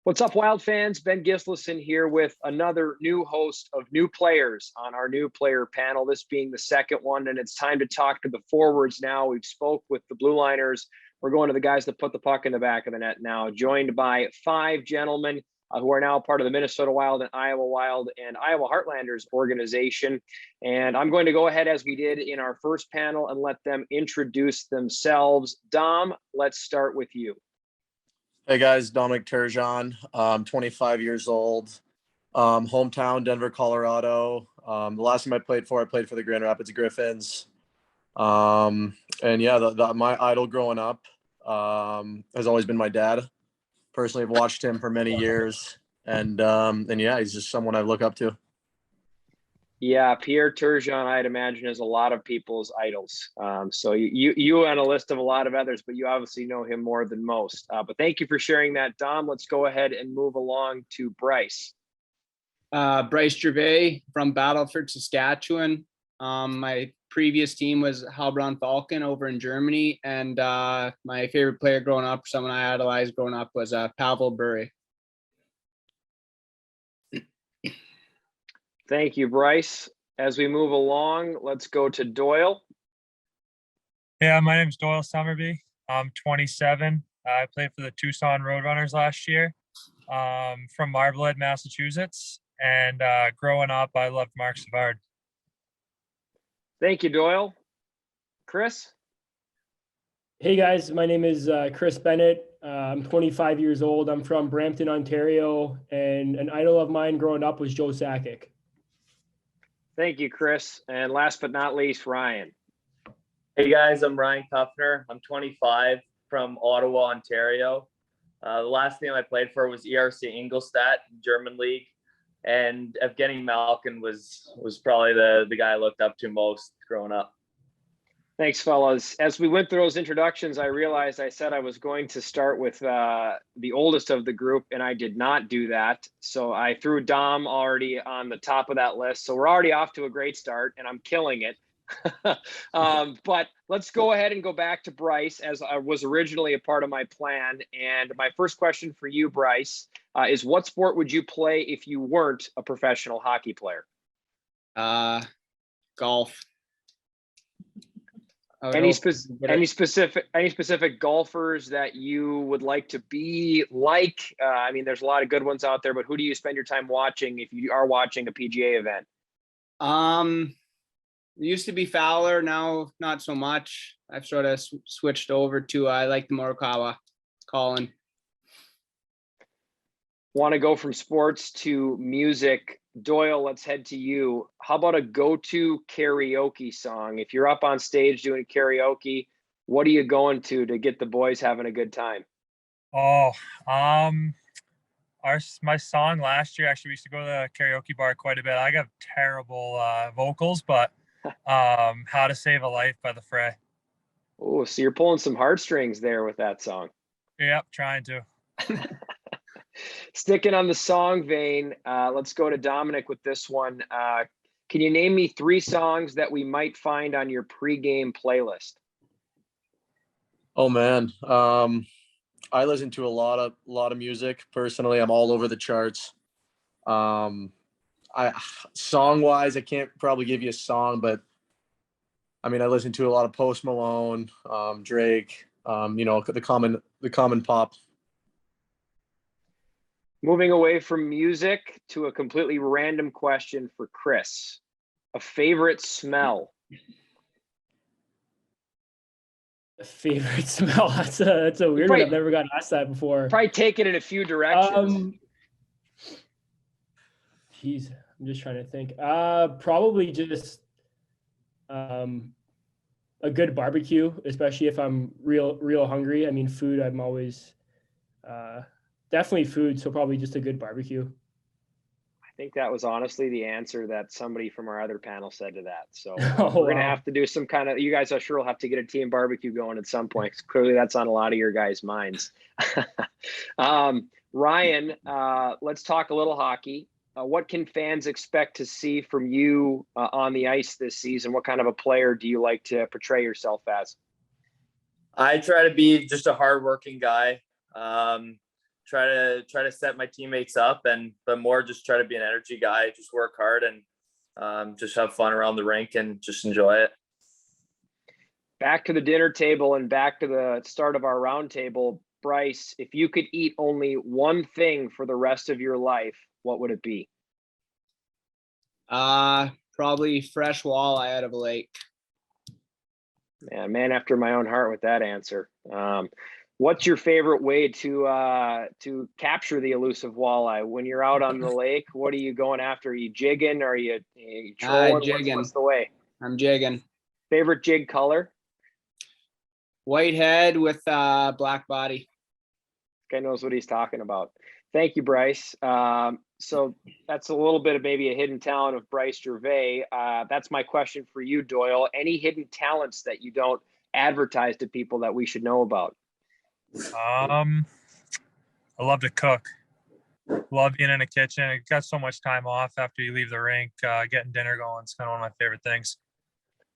What's up, Wild fans? Ben Gislison here with another new host of New Players on our new player panel, this being the second one, and it's time to talk to the forwards now. We've spoke with the blue liners. We're going to the guys that put the puck in the back of the net now, joined by five gentlemen who are now part of the Minnesota Wild and Iowa Wild and Iowa Heartlanders organization. And I'm going to go ahead, as we did in our first panel, and let them introduce themselves. Dom, let's start with you. Hey guys, Dominic Turjan. 25 years old. Hometown, Denver, Colorado. The last team I played for the Grand Rapids Griffins. And yeah, my idol growing up has always been my dad. Personally, I've watched him for many years, and yeah, he's just someone I look up to. Yeah, Pierre Turjan, I'd imagine, is a lot of people's idols. So you on a list of a lot of others, but you obviously know him more than most. But thank you for sharing that, Dom. Let's go ahead and move along to Bryce. Bryce Gervais from Battleford, Saskatchewan. My previous team was Heilbronn Falcon over in Germany, and my favorite player growing up, someone I idolized growing up, was Pavel Bure. Thank you, Bryce. As we move along, let's go to Doyle. Yeah, my name is Doyle Summerby. I'm 27. I played for the Tucson Roadrunners last year. From Marblehead, Massachusetts. And growing up, I loved Mark Savard. Thank you, Doyle. Chris? Hey guys, my name is Chris Bennett. I'm 25 years old. I'm from Brampton, Ontario, and an idol of mine growing up was Joe Sakic. Thank you, Chris. And last but not least, Ryan. Hey guys, I'm Ryan Tuffner. I'm 25 from Ottawa, Ontario. The last team I played for was ERC Ingolstadt, German league, and Evgeny Malkin was probably the guy I looked up to most growing up. Thanks, fellas. As we went through those introductions, I realized I said I was going to start with the oldest of the group, and I did not do that. So I threw Dom already on the top of that list. So we're already off to a great start, and I'm killing it. But let's go ahead and go back to Bryce, as I was originally a part of my plan. And my first question for you, Bryce, is what sport would you play if you weren't a professional hockey player? Golf. Any specific golfers that you would like to be like? I mean, there's a lot of good ones out there, but who do you spend your time watching if you are watching a PGA event? It used to be Fowler, now not so much. I've sort of switched over to I like the Morikawa, Colin. Want to go from sports to music. Doyle, let's head to you. How about a go-to karaoke song? If you're up on stage doing karaoke, what are you going to get the boys having a good time? Oh, my song last year, actually, we used to go to the karaoke bar quite a bit. I got terrible vocals, but How to Save a Life by The Fray. Oh, so you're pulling some heartstrings there with that song. Yep, trying to. Sticking on the song vein, let's go to Dominic with this one. Can you name me 3 songs that we might find on your pregame playlist? Oh man, I listen to a lot of music. Personally, I'm all over the charts. Song-wise, I can't probably give you a song, but I mean, I listen to a lot of Post Malone, Drake, the common pop. Moving away from music to a completely random question for Chris. A favorite smell? A favorite smell? That's a weird one. I've never gotten asked that before. Probably take it in a few directions. Geez, I'm just trying to think. Probably just a good barbecue, especially if I'm real hungry. I mean, food, I'm always definitely food, so probably just a good barbecue. I think that was honestly the answer that somebody from our other panel said to that. So we're going to have to do some kind of, you guys, I'm sure will have to get a team barbecue going at some point. Clearly that's on a lot of your guys' minds. Ryan, let's talk a little hockey. What can fans expect to see from you on the ice this season? What kind of a player do you like to portray yourself as? I try to be just a hardworking guy. try to set my teammates up, but more just try to be an energy guy, just work hard and just have fun around the rink and just enjoy it. Back to the dinner table and back to the start of our round table. Bryce, if you could eat only one thing for the rest of your life, what would it be? Probably fresh walleye out of a lake. Man after my own heart with that answer. What's your favorite way to capture the elusive walleye when you're out on the lake? What are you going after? Are you jigging? Are you trolling? Jigging. What's the way? I'm jigging. Favorite jig color? White head with black body. This guy knows what he's talking about. Thank you, Bryce. So that's a little bit of maybe a hidden talent of Bryce Gervais. That's my question for you, Doyle. Any hidden talents that you don't advertise to people that we should know about? I love to cook. Love being in the kitchen. I got so much time off after you leave the rink. Getting dinner going is kind of one of my favorite things.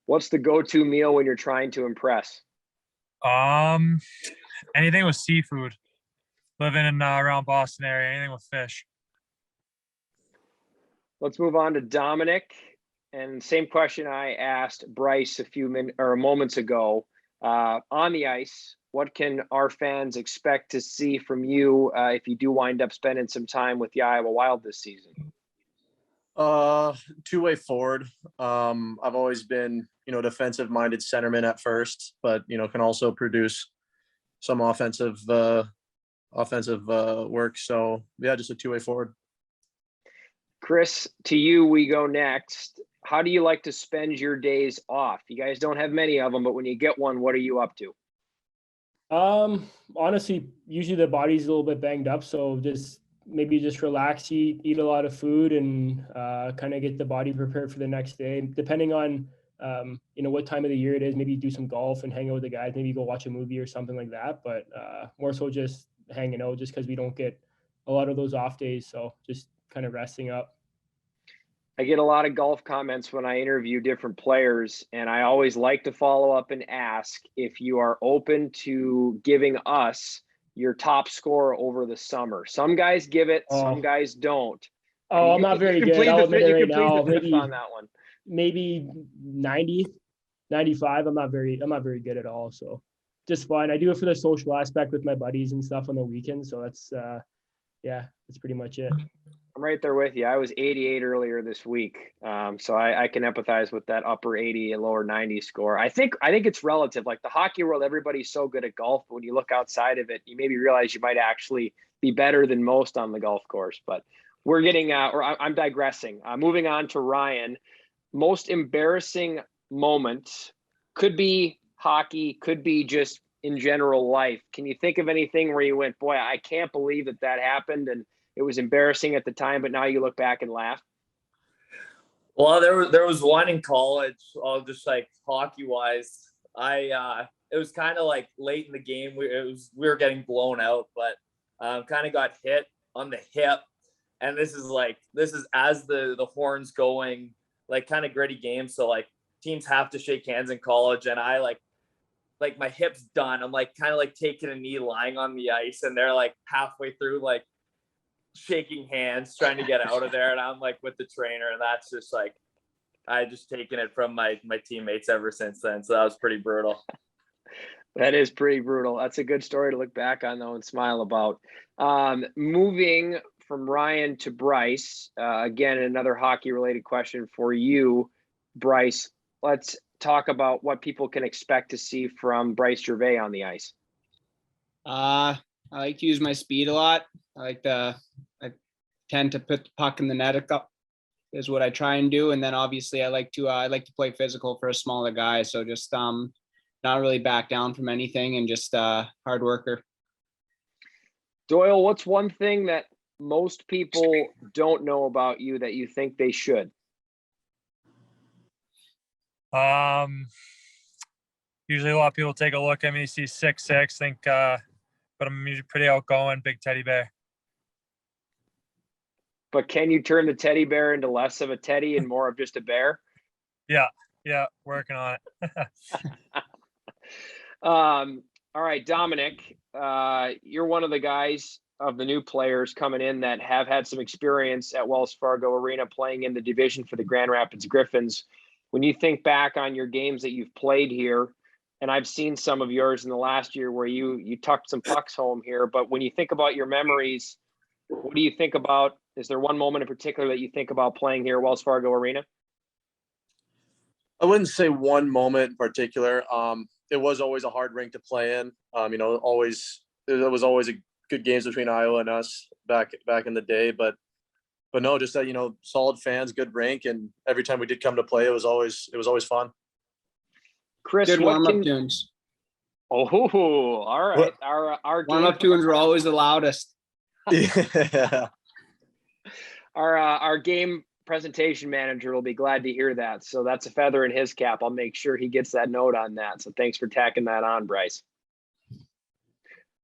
What's the go-to meal when you're trying to impress? Anything with seafood. Living in around Boston area, anything with fish. Let's move on to Dominic. And same question I asked Bryce a few moments ago. On the ice, what can our fans expect to see from you if you do wind up spending some time with the Iowa Wild this season? Two-way forward. I've always been, defensive-minded centerman at first, but can also produce some offensive work. So yeah, just a two-way forward. Chris, to you we go next. How do you like to spend your days off? You guys don't have many of them, but when you get one, what are you up to? Honestly, usually the body's a little bit banged up, so just relax, eat a lot of food, and kind of get the body prepared for the next day. Depending on what time of the year it is, maybe do some golf and hang out with the guys, maybe go watch a movie or something like that. But more so just hanging out, just because we don't get a lot of those off days, so just kind of resting up. I get a lot of golf comments when I interview different players, and I always like to follow up and ask if you are open to giving us your top score over the summer. Some guys give it, some guys don't. I'm not very good. I'll admit it right now. Maybe on that one. Maybe 90, 95. I'm not very good at all. So just fun. I do it for the social aspect with my buddies and stuff on the weekends. So that's pretty much it. I'm right there with you. I was 88 earlier this week. So I can empathize with that upper 80 and lower 90 score. I think it's relative. Like the hockey world, everybody's so good at golf. But when you look outside of it, you maybe realize you might actually be better than most on the golf course. But we're getting, I'm digressing. Moving on to Ryan. Most embarrassing moment could be hockey, could be just in general life. Can you think of anything where you went, boy, I can't believe that happened, and it was embarrassing at the time, but now you look back and laugh? Well, there was one in college, just like hockey wise. It was kind of like late in the game. We were getting blown out, but kind of got hit on the hip. And this is as the horn's going, like kind of gritty game. So like teams have to shake hands in college, and I like my hip's done. I'm like kind of like taking a knee, lying on the ice, and they're like halfway through, like shaking hands, trying to get out of there. And I'm like with the trainer, and that's just like, I just taken it from my teammates ever since then. So that was pretty brutal. That is pretty brutal. That's a good story to look back on though and smile about. Moving from Ryan to Bryce, again, another hockey related question for you, Bryce. Let's talk about what people can expect to see from Bryce Gervais on the ice. I like to use my speed a lot. I tend to put the puck in the net up is what I try and do. And then obviously I like to play physical for a smaller guy. So just not really back down from anything, and just hard worker. Doyle, what's one thing that most people don't know about you that you think they should? Usually a lot of people take a look at me, see 6'6", think, but I'm usually pretty outgoing, big teddy bear. But can you turn the teddy bear into less of a teddy and more of just a bear? Yeah, working on it. All right, Dominic, you're one of the guys of the new players coming in that have had some experience at Wells Fargo Arena playing in the division for the Grand Rapids Griffins. When you think back on your games that you've played here, and I've seen some of yours in the last year where you tucked some pucks home here, but when you think about your memories, what do you think about? Is there one moment in particular that you think about playing here at Wells Fargo Arena? I wouldn't say one moment in particular. It was always a hard rink to play in. You know, it was always a good games between Iowa and us back in the day. But no, just that, you know, solid fans, good rink, and every time we did come to play, it was always fun. Chris, Good warm-up tunes. Oh, all right. Our Warm-up tunes were always the loudest. Yeah. Our game presentation manager will be glad to hear that. So that's a feather in his cap. I'll make sure he gets that note on that. So thanks for tacking that on, Bryce.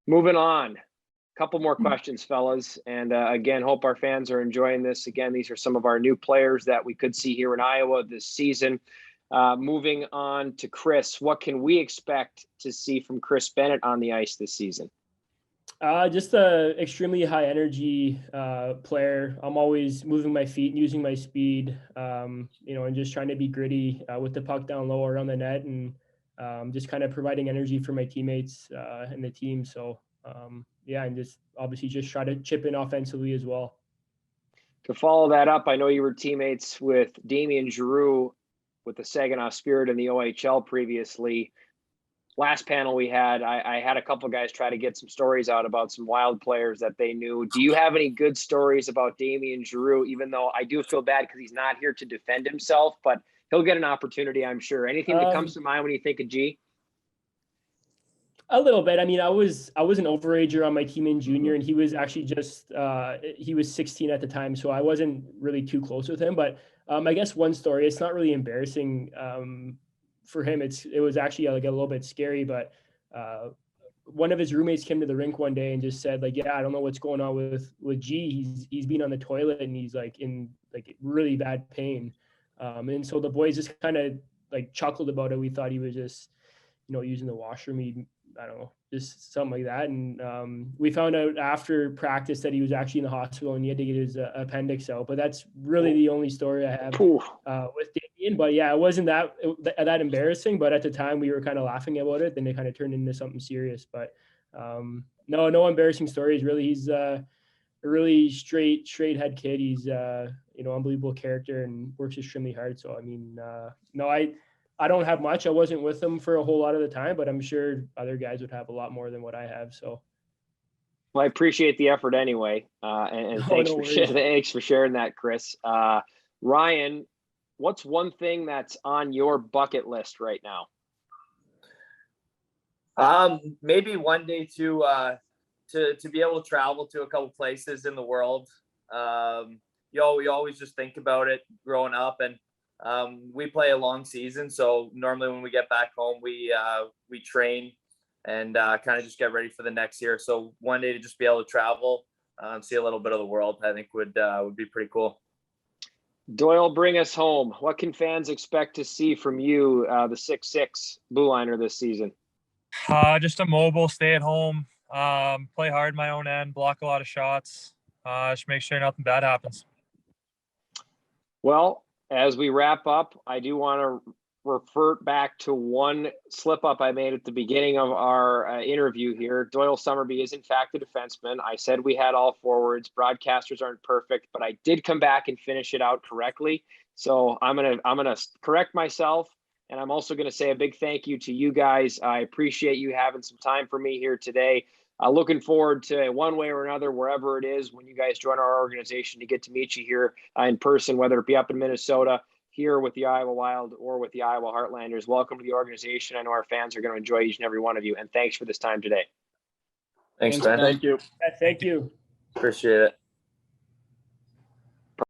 Moving on. Couple more questions, fellas. And again, hope our fans are enjoying this. Again, these are some of our new players that we could see here in Iowa this season. Moving on to Chris, what can we expect to see from Chris Bennett on the ice this season? Just a extremely high energy player. I'm always moving my feet and using my speed, you know, and just trying to be gritty with the puck down low around the net, and just kind of providing energy for my teammates and the team. So yeah, and just obviously just try to chip in offensively as well. To follow that up, I know you were teammates with Damian Giroux with the Saginaw Spirit in the OHL previously. Last panel we had, I had a couple guys try to get some stories out about some Wild players that they knew. Do you have any good stories about Damian Giroux, even though I do feel bad because he's not here to defend himself, but he'll get an opportunity, I'm sure. Anything that comes to mind when you think of G? A little bit. I mean, I was an overager on my team in junior, and he was actually just he was 16 at the time, so I wasn't really too close with him. But I guess one story, it's not really embarrassing for him. It was actually like a little bit scary, but one of his roommates came to the rink one day and just said, like, yeah, I don't know what's going on with G. He's been on the toilet and he's like in like really bad pain. And so the boys just kind of like chuckled about it. We thought he was just, you know, using the washroom. I don't know, just something like that. And we found out after practice that he was actually in the hospital and he had to get his appendix out. But that's really the only story I have with Damian. But yeah, it wasn't that embarrassing. But at the time we were kind of laughing about it. Then it kind of turned into something serious. But no embarrassing stories really. He's a really straight head kid. He's you know, unbelievable character and works extremely hard. So I mean, no, I don't have much. I wasn't with them for a whole lot of the time, but I'm sure other guys would have a lot more than what I have. So, well, I appreciate the effort anyway, and thanks for sharing that, Chris. Ryan, what's one thing that's on your bucket list right now? Maybe one day to be able to travel to a couple places in the world. You always just think about it growing up, and we play a long season, so normally when we get back home, we train and kind of just get ready for the next year. So one day to just be able to travel, see a little bit of the world, I think would be pretty cool. Doyle, bring us home. What can fans expect to see from you, the 6'6" blue liner this season? Just a mobile, stay at home, play hard my own end, block a lot of shots, just make sure nothing bad happens. Well, as we wrap up, I do want to revert back to one slip up I made at the beginning of our interview here. Doyle Summerby is in fact a defenseman. I said we had all forwards. Broadcasters aren't perfect, but I did come back and finish it out correctly. So I'm gonna correct myself, and I'm also gonna say a big thank you to you guys. I appreciate you having some time for me here today. Looking forward to one way or another, wherever it is, when you guys join our organization, to get to meet you here in person, whether it be up in Minnesota, here with the Iowa Wild, or with the Iowa Heartlanders. Welcome to the organization. I know our fans are going to enjoy each and every one of you. And thanks for this time today. Thanks, Ben. Thank you. Thank you. Appreciate it.